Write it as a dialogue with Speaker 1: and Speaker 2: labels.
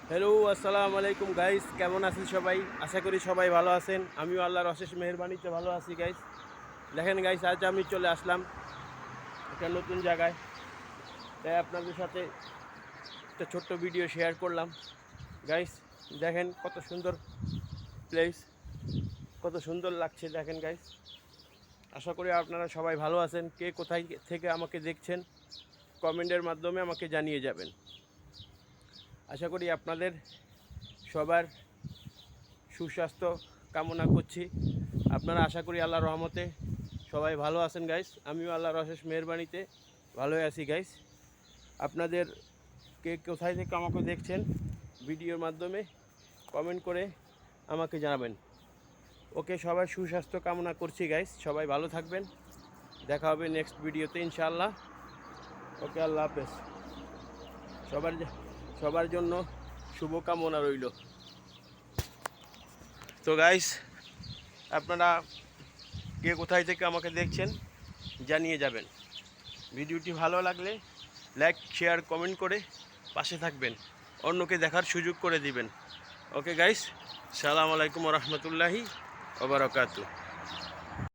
Speaker 1: Hello, আসসালামু আলাইকুম guys. কেমন আছেন সবাই? আশা করি সবাই ভালো আছেন। আমিও আল্লাহর অশেষ মেহেরবানিতে ভালো আছি গাইস। দেখেন গাইস, আজ আমি চলে আসলাম একটা নতুন জায়গায়। তাই আপনাদের সাথে একটা ছোট্ট ভিডিও শেয়ার করলাম গাইস। দেখেন কত সুন্দর প্লেস, কত সুন্দর লাগছে দেখেন গাইস। আশা করি আপনারা সবাই ভালো আছেন। কে কোথায় থেকে আমাকে দেখছেন কমেন্টের মাধ্যমে আমাকে জানিয়ে যাবেন। আশা করি আপনাদের সবার সুস্বাস্থ্য কামনা করছি। আপনারা আশা করি আল্লাহর রহমতে সবাই ভালো আছেন গাইস। আমিও আল্লাহর অশেষ মেহেরবানিতে ভালোই আছি গাইস। আপনাদের কে কোথায় থেকে আমাকে দেখছেন ভিডিওর মাধ্যমে কমেন্ট করে আমাকে জানাবেন। ওকে, সবাই সুস্বাস্থ্য কামনা করছি গাইস। সবাই ভালো থাকবেন। দেখা হবে নেক্সট ভিডিওতে ইনশাআল্লাহ। ওকে, আল্লাহ হাফেজ। সবার সবার জন্য শুভকামনা রইল। তো গাইস, আপনারা কে কোথায় থেকে আমাকে দেখছেন জানিয়ে যাবেন। ভিডিওটি ভালো লাগলে লাইক, শেয়ার, কমেন্ট করে পাশে থাকবেন, অন্যকে দেখার সুযোগ করে দিবেন। ওকে গাইস, সালাম আলাইকুম রহমতুল্লাহি ওয়া বারাকাতুহু।